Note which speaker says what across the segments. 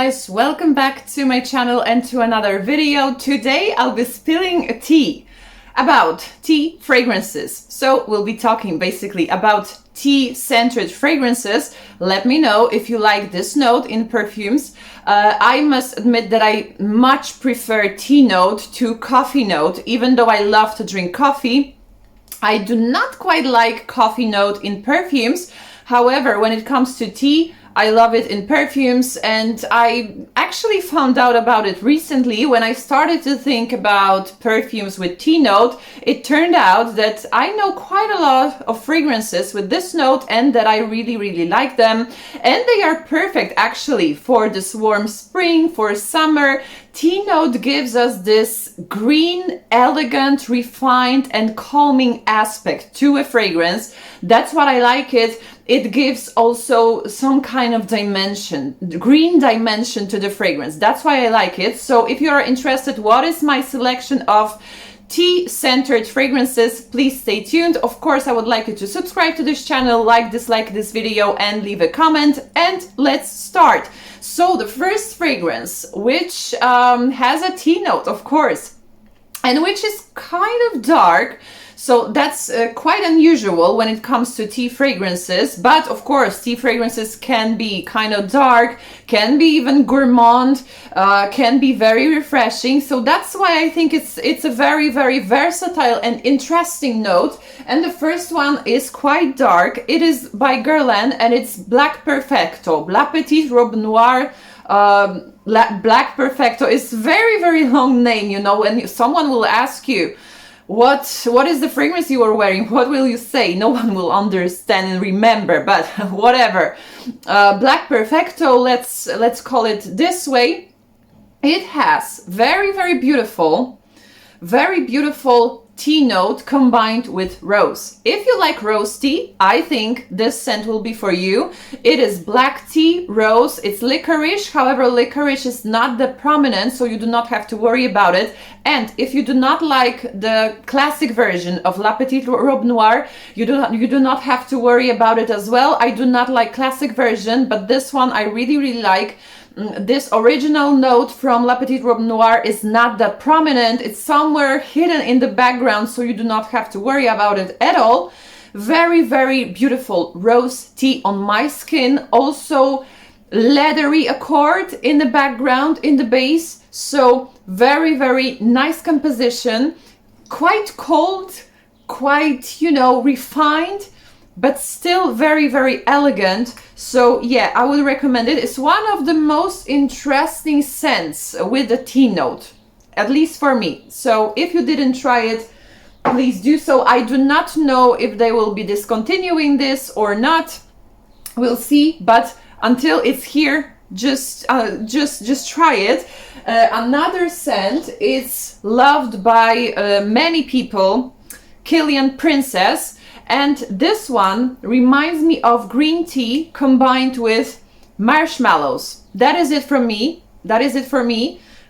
Speaker 1: guys, welcome back to my channel and to another video. Today I'll be spilling a tea about tea fragrances. So we'll be talking basically about tea-centered fragrances. Let me know if you like this note in perfumes. I must admit that I much prefer tea note to coffee note, even though I love to drink coffee. I do not quite like coffee note in perfumes. However, when it comes to tea, I love it in perfumes, and I actually found out about it recently when I started to think about perfumes with tea note. It turned out that I know quite a lot of fragrances with this note and that I really like them, and they are perfect actually for this warm spring, for summer. Tea note gives us this green, elegant, refined and calming aspect to a fragrance. That's what I like it. It gives also some kind of dimension, green dimension to the fragrance. That's why I like it. So if you are interested, what is my selection of tea-centered fragrances, please stay tuned. Of course, I would like you to subscribe to this channel, dislike this video and leave a comment, and let's start. So the first fragrance, which has a tea note, of course, and which is kind of dark. So that's quite unusual when it comes to tea fragrances, but of course tea fragrances can be kind of dark, can be even gourmand, can be very refreshing. So that's why I think it's a very versatile and interesting note. And the first one is quite dark. It is by Guerlain and it's Black Perfecto, La Petite, Robe, Noire. Black Perfecto is very long name, you know, and someone will ask you, what is the fragrance you are wearing? What will you say? No one will understand and remember, but whatever. Black Perfecto, let's call it this way. It has very beautiful tea note combined with rose. If you like rose tea, I think this scent will be for you. It is black tea, rose, it's licorice. However, licorice is not the prominent, so you do not have to worry about it. And if you do not like the classic version of La Petite Robe Noire, you do not have to worry about it as well. I do not like classic version, but this one I really like. This original note from La Petite Robe Noire is not that prominent. It's somewhere hidden in the background, so you do not have to worry about it at all. Very beautiful rose tea on my skin. Also leathery accord in the background, in the base. So very nice composition. Quite cold, quite, you know, refined, but still very elegant. So yeah, I would recommend it. It's one of the most interesting scents with the tea note, at least for me. So if you didn't try it, please do so. I do not know if they will be discontinuing this or not. We'll see, but until it's here, just try it. Another scent is loved by many people, Kilian Princess. And this one reminds me of green tea combined with marshmallows. That is it from me.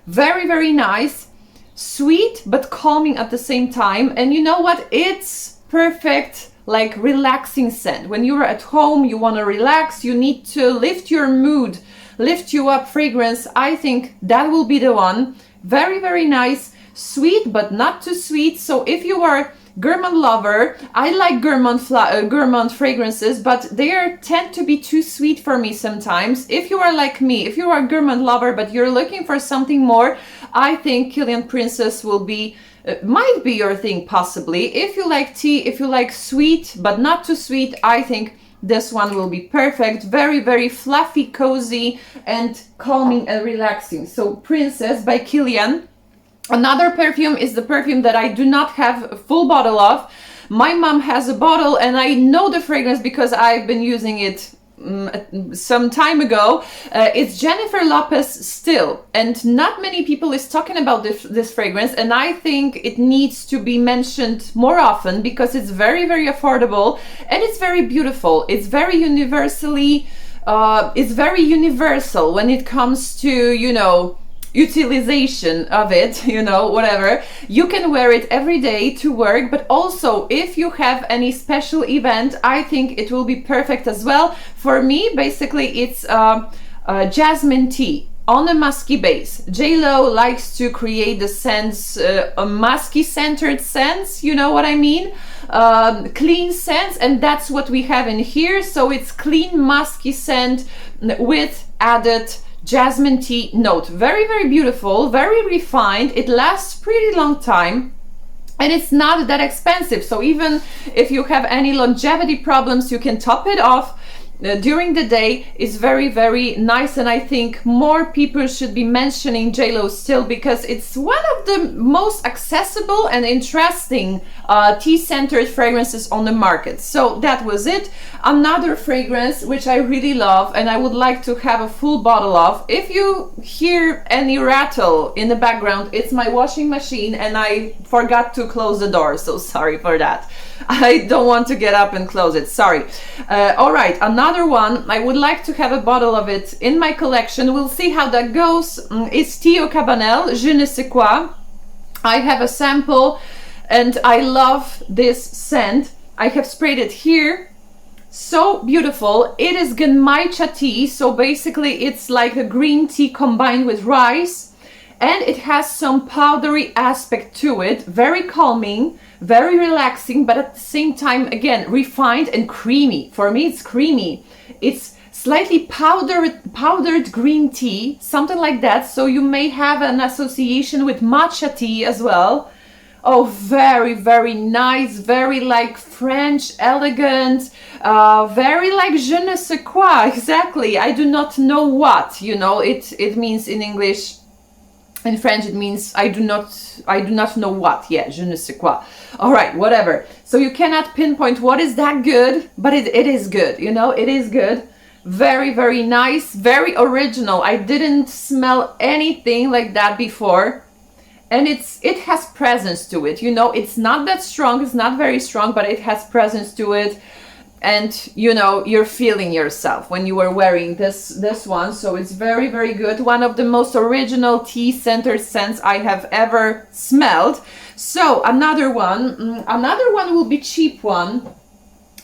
Speaker 1: Very nice. Sweet but calming at the same time. And you know what? It's perfect, like relaxing scent. When you are at home, you want to relax, you need to lift your mood, lift you up fragrance. I think that will be the one. Very nice. Sweet but not too sweet. So if you are gourmand lover, I like gourmand fragrances, but they tend to be too sweet for me sometimes. If you are like me, if you are a gourmand lover but you're looking for something more, I think Kilian Princess will be might be your thing possibly. If you like tea, if you like sweet but not too sweet, I think this one will be perfect. Very fluffy, cozy and calming and relaxing. So Princess by Kilian. Another perfume is the perfume that I do not have a full bottle of. My mom has a bottle and I know the fragrance because I've been using it some time ago. It's Jennifer Lopez Still, and not many people is talking about this fragrance, and I think it needs to be mentioned more often because it's very affordable and it's very beautiful. It's very universally it's very universal when it comes to, you know, utilization of it, you know, whatever. You can wear it every day to work, but also if you have any special event, I think it will be perfect as well. For me, basically, it's jasmine tea. on a musky base. J-Lo likes to create the scents, a musky centered scents, you know what I mean? Clean scents, and that's what we have in here. So it's clean musky scent with added jasmine tea note. Very, very beautiful, very refined. It lasts pretty long time. And it's not that expensive. So even if you have any longevity problems, you can top it off during the day. Is very, very nice, and I think more people should be mentioning J-Lo still, because it's one of the most accessible and interesting tea-centered fragrances on the market. So that was it. Another fragrance which I really love and I would like to have a full bottle of. If you hear any rattle in the background, it's my washing machine and I forgot to close the door, so sorry for that. I don't want to get up and close it, sorry. All right, another one, I would like to have a bottle of it in my collection. We'll see how that goes. It's Teo Cabanelle, Je ne sais quoi. I have a sample and I love this scent. I have sprayed it here. So beautiful. It is Genmaicha tea, so basically it's like a green tea combined with rice, and it has some powdery aspect to it. Very calming, very relaxing, but at the same time, again, refined and creamy. For me, it's creamy. It's slightly powdered green tea, something like that. So you may have an association with matcha tea as well. Oh, very, very nice, very like French, elegant, very like je ne sais quoi, exactly. I do not know what, you know, it means in English. In French, it means I do not know what. Yeah, je ne sais quoi. All right, whatever. So you cannot pinpoint what is that good, but it is good, you know, it is good. Very, very nice, very original. I didn't smell anything like that before. And it has presence to it, you know, it's not that strong, it's not very strong, but it has presence to it. And you know, you're feeling yourself when you were wearing this one. So it's very, very good. One of the most original tea-centered scents I have ever smelled. So another one will be cheap one.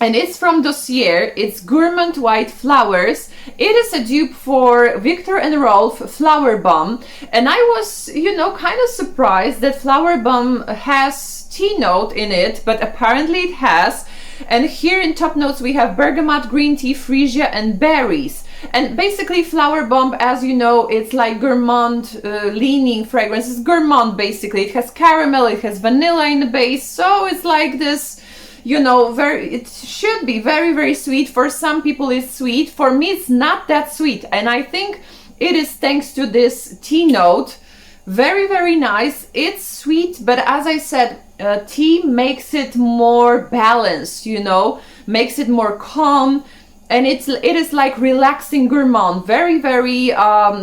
Speaker 1: And it's from Dossier. It's Gourmand White Flowers. It is a dupe for Viktor and Rolf Flower Bomb. And I was, you know, kind of surprised that Flower Bomb has tea note in it, but apparently it has. And here in top notes we have bergamot, green tea, freesia, and berries. And basically Flower Bomb, as you know, it's like gourmand leaning fragrance. It's gourmand basically. It has caramel, it has vanilla in the base. So it's like this, you know, it should be very, very sweet. For some people it's sweet. For me it's not that sweet. And I think it is thanks to this tea note. Very, very nice. It's sweet, but as I said, tea makes it more balanced, you know, makes it more calm. And it is like relaxing gourmand. Very, very,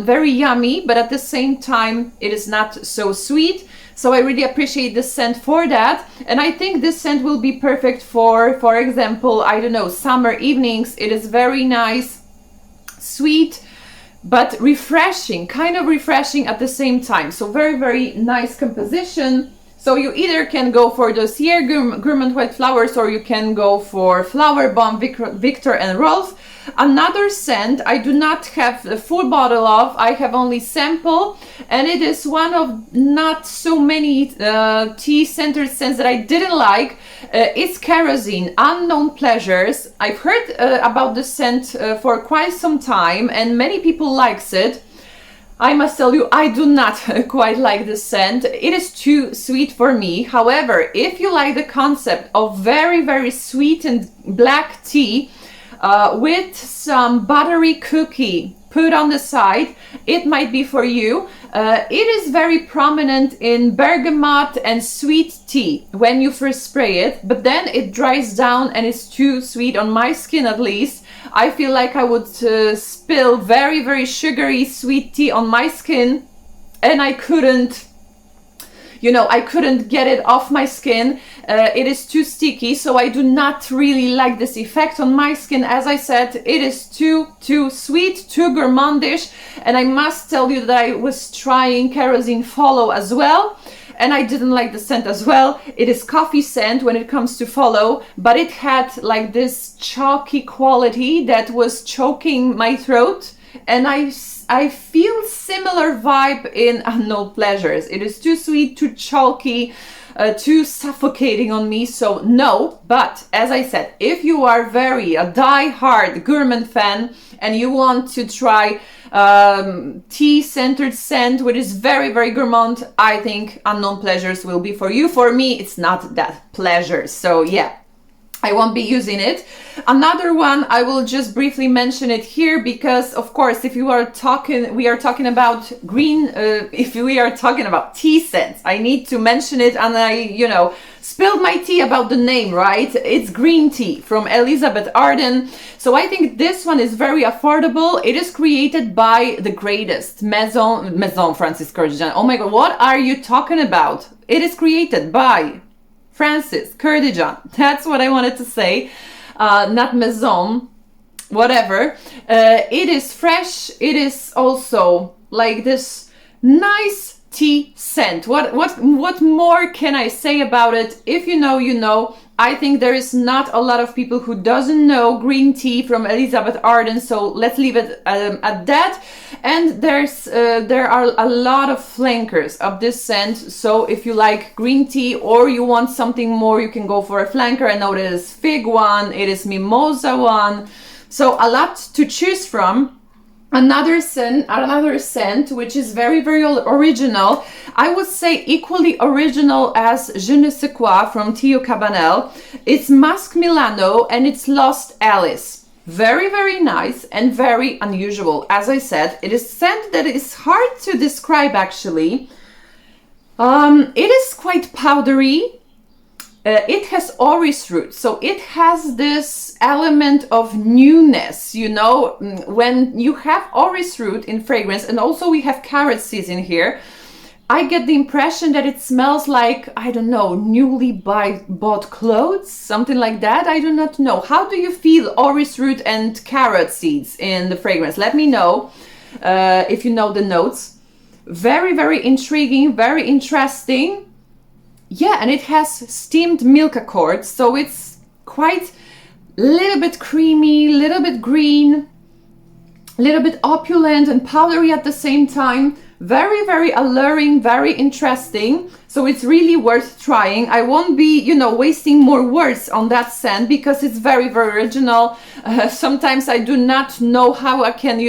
Speaker 1: very yummy, but at the same time, it is not so sweet. So I really appreciate this scent for that. And I think this scent will be perfect for example, I don't know, summer evenings. It is very nice, sweet, but refreshing, kind of refreshing at the same time. So very, very nice composition. So you either can go for Dossier Gourmand White Flowers, or you can go for Flower Bomb Viktor and Rolf. Another scent I do not have a full bottle of, I have only sample, and it is one of not so many tea-centered scents that I didn't like. It's Kerosene, Unknown Pleasures. I've heard about this scent for quite some time, and many people likes it. I must tell you, I do not quite like this scent. It is too sweet for me. However, if you like the concept of very, very sweet and black tea with some buttery cookie put on the side, it might be for you. It is very prominent in bergamot and sweet tea when you first spray it, but then it dries down and it's too sweet on my skin at least. I feel like I would spill very, very sugary sweet tea on my skin, and I couldn't, you know, I couldn't get it off my skin. It is too sticky, so I do not really like this effect on my skin. As I said, it is too sweet, too gourmandish, and I must tell you that I was trying Kerosene Follow as well, and I didn't like the scent as well. It is coffee scent when it comes to Follow, but it had like this chalky quality that was choking my throat, and I feel similar vibe in Unknown Pleasures. It is too sweet, too chalky, too suffocating on me, so no. But as I said, if you are a die-hard gourmand fan and you want to try tea-centered scent which is very gourmand, I think Unknown Pleasures will be for you. For me, it's not that pleasure, so yeah, I won't be using it. Another one, I will just briefly mention it here because, of course, if we are talking about green, if we are talking about tea scents, I need to mention it, and I, spilled my tea about the name, right? It's green tea from Elizabeth Arden. So I think this one is very affordable. It is created by the greatest Maison Francis Kurkdjian. Oh my God, what are you talking about? It is created by Francis Kurkdjian. That's what I wanted to say. Not Maison, whatever. It is fresh. It is also like this nice tea scent. What more can I say about it? If you know, you know. I think there is not a lot of people who doesn't know green tea from Elizabeth Arden, so let's leave it at that. And there are a lot of flankers of this scent, so if you like green tea or you want something more, you can go for a flanker. I know there is fig one, it is mimosa one, so a lot to choose from. Another scent which is very original, I would say equally original as Je ne sais quoi from Teo Cabanelle. It's Masque Milano and it's Lost Alice. Very nice and very unusual. As I said, it is scent that is hard to describe actually. It is quite powdery. It has orris root, so it has this element of newness, when you have orris root in fragrance, and also we have carrot seeds in here. I get the impression that it smells like, I don't know, newly bought clothes, something like that. I do not know. How do you feel orris root and carrot seeds in the fragrance? Let me know if you know the notes. Very intriguing, very interesting. Yeah, and it has steamed milk accords, so it's quite a little bit creamy, little bit green, little bit opulent and powdery at the same time. Very alluring, very interesting. So it's really worth trying. I won't be, wasting more words on that scent because it's very original. Sometimes I do not know how I can,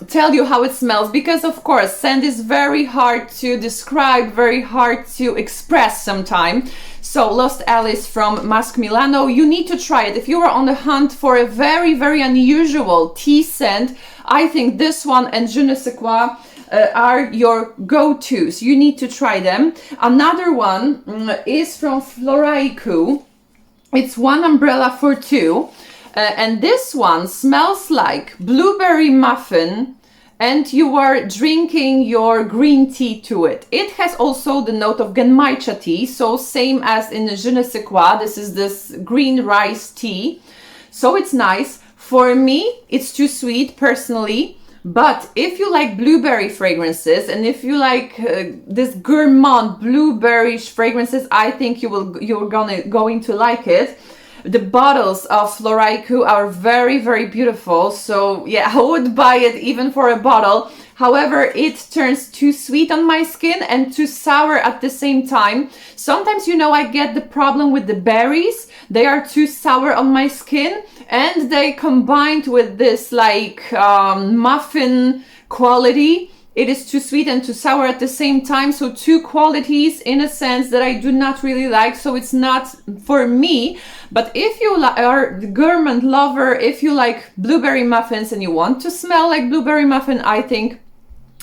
Speaker 1: tell you how it smells, because of course scent is very hard to describe, very hard to express sometimes. So Lost Alice from Masque Milano, you need to try it if you are on the hunt for a very unusual tea scent. I think this one and Je ne sais quoi are your go-tos. You need to try them. Another one is from Floraiku. It's one umbrella for two. And this one smells like blueberry muffin, and you are drinking your green tea to it. It has also the note of genmaicha tea, so same as in Je ne sais quoi. This is this green rice tea, so it's nice. For me, it's too sweet personally, but if you like blueberry fragrances and if you like this gourmand blueberry fragrances, I think you're going to like it. The bottles of Floraiku are very beautiful, so yeah, I would buy it even for a bottle. However, it turns too sweet on my skin and too sour at the same time. Sometimes, I get the problem with the berries. They are too sour on my skin, and they combined with this muffin quality. It is too sweet and too sour at the same time, so two qualities in a sense that I do not really like, so it's not for me. But if you are the gourmand lover, if you like blueberry muffins and you want to smell like blueberry muffin, I think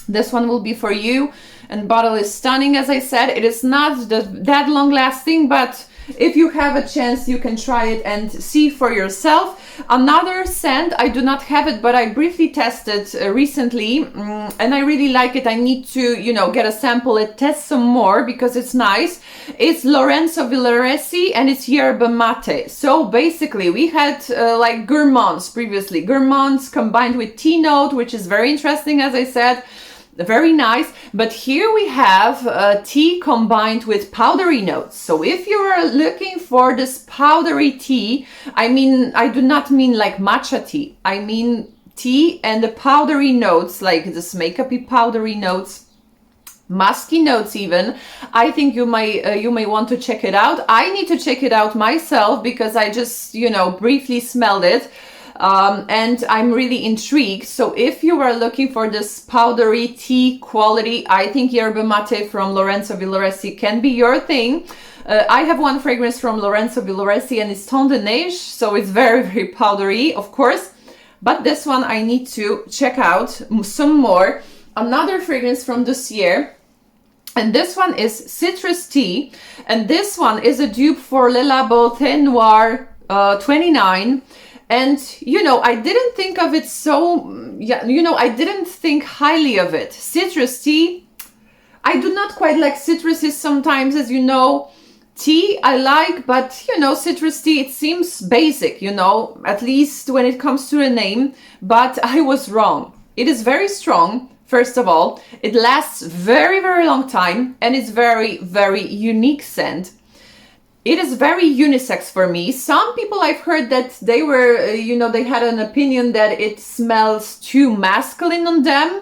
Speaker 1: this one will be for you. And bottle is stunning, as I said. It is not that long lasting, but if you have a chance, you can try it and see for yourself. Another scent, I do not have it, but I briefly tested recently, and I really like it. I need to, get a sample and test some more because it's nice. It's Lorenzo Villoresi and it's Yerbamate. So basically, we had gourmands previously. Gourmands combined with tea note, which is very interesting, as I said. Very nice, but here we have tea combined with powdery notes. So if you are looking for this powdery tea, I do not mean like matcha tea. I mean tea and the powdery notes, like this makeup-y powdery notes, musky notes even. I think you may want to check it out. I need to check it out myself because I just, you know, briefly smelled it. And I'm really intrigued. So if you are looking for this powdery tea quality, I think Yerbamate from Lorenzo Villoresi can be your thing. I have one fragrance from Lorenzo Villoresi and it's Ton de Neige, so it's very, very powdery, of course. But this one I need to check out some more. Another fragrance from Dossier, and this one is Citrus Tea, and this one is a dupe for Le Labo Thé Noire 29. And, you know, I didn't think of it so, yeah, you know, I didn't think highly of it. Citrus tea, I do not quite like citruses sometimes, as you know. Tea I like, but, you know, citrus tea, it seems basic, you know, at least when it comes to the name. But I was wrong. It is very strong, first of all. It lasts very, very long time, and it's very, very unique scent. It is very unisex for me. Some people I've heard that they were, you know, they had an opinion that it smells too masculine on them.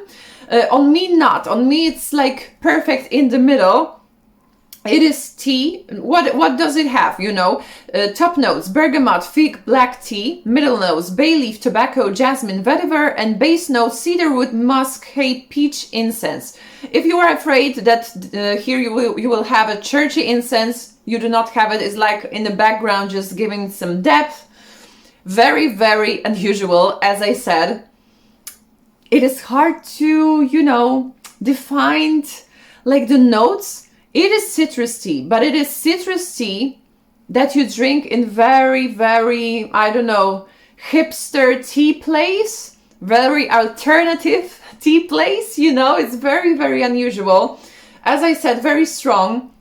Speaker 1: On me, not. On me, it's like perfect in the middle. It is tea. What does it have, you know? Top notes, bergamot, fig, black tea. Middle notes, bay leaf, tobacco, jasmine, vetiver. And base notes, cedarwood, musk, hay, peach, incense. If you are afraid that here you will have a churchy incense, you do not have it. It's like in the background, just giving some depth. Very, very unusual, as I said. It is hard to, you know, define like the notes. It is citrus tea, but it is citrus tea that you drink in very, very, I don't know, hipster tea place, very alternative tea place, you know, it's very, very unusual. As I said, very strong.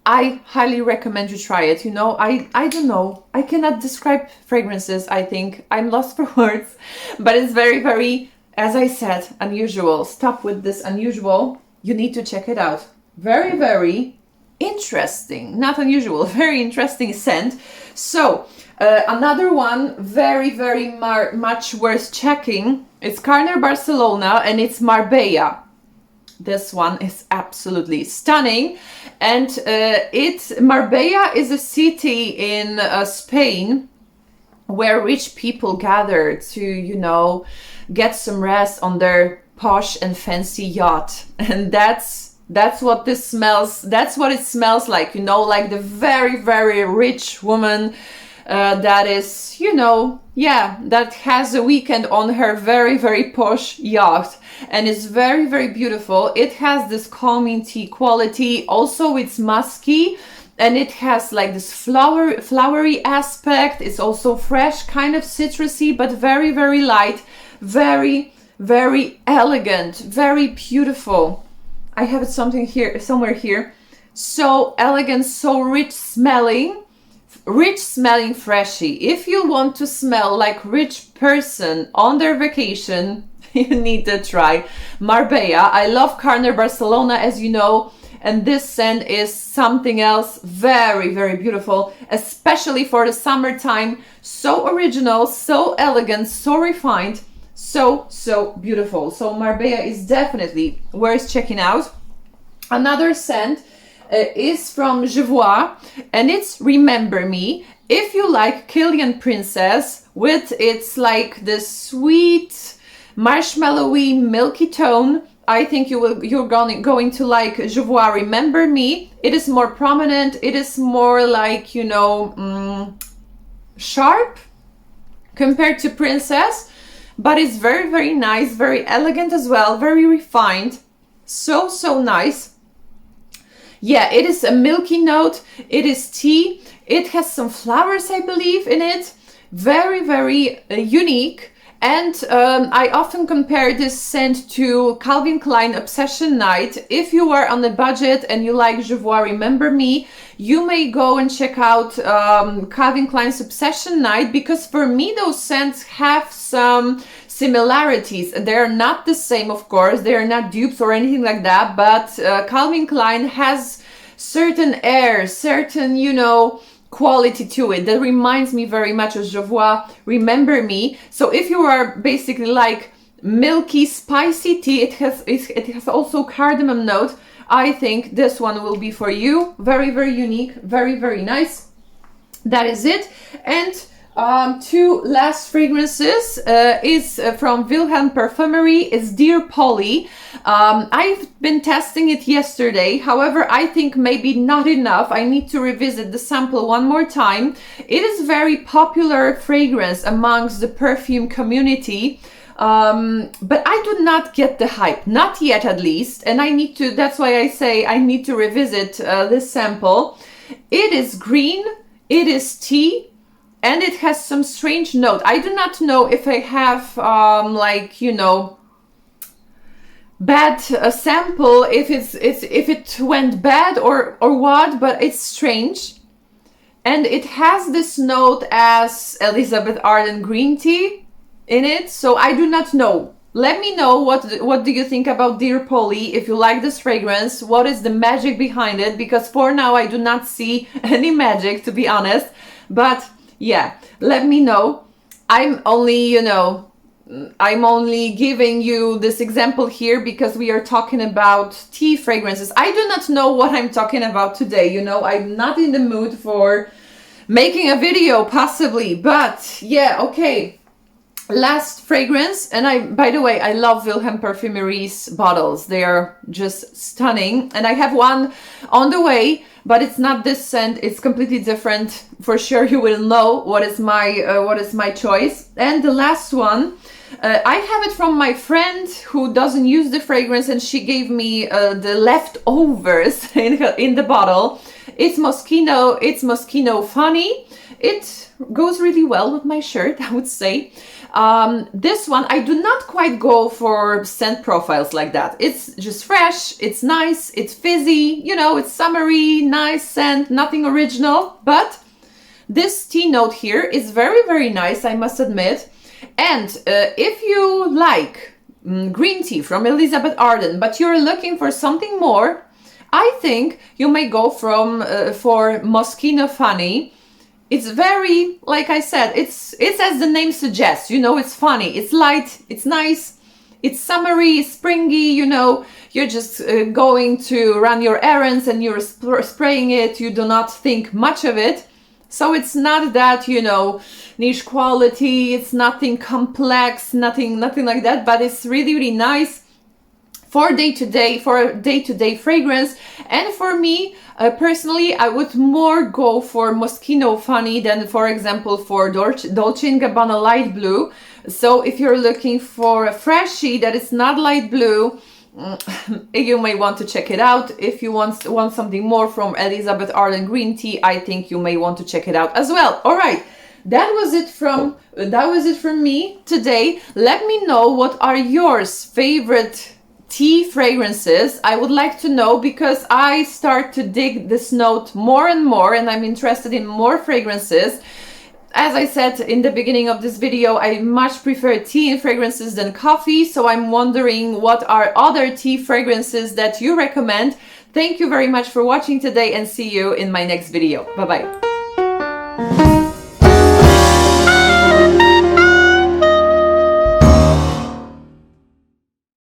Speaker 1: I highly recommend you try it. You know, I don't know. I cannot describe fragrances, I think. I'm lost for words. But it's very, very, as I said, unusual. Stop with this unusual. You need to check it out. Very, very interesting. Not unusual. Very interesting scent. So, another one, very, very much worth checking. It's Carner Barcelona and it's Marbella. This one is absolutely stunning. And Marbella is a city in Spain where rich people gather to, you know, get some rest on their posh and fancy yacht. And that's what this smells, that's what it smells like, you know, like the very, very rich woman that is, you know, yeah, that has a weekend on her very, very posh yacht, and it's very, very beautiful. It has this calming tea quality. Also, it's musky, and it has like this flowery aspect. It's also fresh, kind of citrusy, but very, very light, very, very elegant, very beautiful. I have it somewhere here. So elegant, so rich smelling freshy. If you want to smell like rich person on their vacation, you need to try Marbella. I love Carner Barcelona, as you know, and this scent is something else. Very, very beautiful, especially for the summertime. So original, so elegant, so refined, so beautiful. So Marbella is definitely worth checking out. Another scent is from Jovoy, and it's Remember Me. If you like Kilian Princess with its like the sweet marshmallowy milky tone, I think you're going to like Jovoy Remember Me. It is more prominent. It is more like, you know, sharp compared to Princess, but it's very, very nice, very elegant as well, very refined. So nice. Yeah, it is a milky note. It is tea. It has some flowers, I believe, in it. Very, very unique. And I often compare this scent to Calvin Klein Obsession Night. If you are on a budget and you like Jovoy Remember Me, you may go and check out Calvin Klein's Obsession Night, because for me those scents have some similarities. They're not the same, of course. They're not dupes or anything like that, but Calvin Klein has certain airs, certain, you know, quality to it that reminds me very much of Jovoy Remember Me. So if you are basically like milky, spicy tea, it has also cardamom note. I think this one will be for you. Very, very unique, very, very nice. That is it. And two last fragrances is from Vilhelm Perfumery, is Dear Polly. I've been testing it yesterday, however I think maybe not enough. I need to revisit the sample one more time. It is very popular fragrance amongst the perfume community, but I do not get the hype, not yet at least, and I need to, that's why I say I need to revisit this sample. It is green, it is tea, and it has some strange note. I do not know if I have like, you know, bad sample, if it went bad or what, but it's strange. And it has this note as Elizabeth Arden green tea in it, so I do not know. Let me know what do you think about Dear Polly, if you like this fragrance, what is the magic behind it, because for now I do not see any magic, to be honest. But yeah, let me know. I'm only, you know, I'm only giving you this example here because we are talking about tea fragrances. I do not know what I'm talking about today, you know, I'm not in the mood for making a video possibly, but yeah, okay. Last fragrance, and by the way, I love Vilhelm Perfumery's bottles. They are just stunning, and I have one on the way, but it's not this scent, it's completely different. For sure you will know what is my choice. And the last one, I have it from my friend who doesn't use the fragrance, and she gave me the leftovers in the bottle. It's Moschino Funny. It goes really well with my shirt, I would say. This one, I do not quite go for scent profiles like that. It's just fresh, it's nice, it's fizzy, you know, it's summery, nice scent, nothing original. But this tea note here is very, very nice, I must admit. And if you like green tea from Elizabeth Arden, but you're looking for something more, I think you may go for Moschino Funny. It's very, like I said, it's as the name suggests, you know, it's funny, it's light, it's nice, it's summery, it's springy, you know, you're just going to run your errands and you're spraying it, you do not think much of it. So it's not that, you know, niche quality, it's nothing complex, nothing like that, but it's really, really nice for day-to-day fragrance. And for me, personally, I would more go for Moschino Funny than, for example, for Dolce & Gabbana Light Blue. So if you're looking for a freshie that is not light blue, you may want to check it out. If you want something more from Elizabeth Arden Green Tea, I think you may want to check it out as well. All right. That was it from me today. Let me know what are your favorite tea fragrances. I would like to know, because I start to dig this note more and more, and I'm interested in more fragrances. As I said in the beginning of this video, I much prefer tea and fragrances than coffee, so I'm wondering what are other tea fragrances that you recommend. Thank you very much for watching today, and see you in my next video. Bye bye.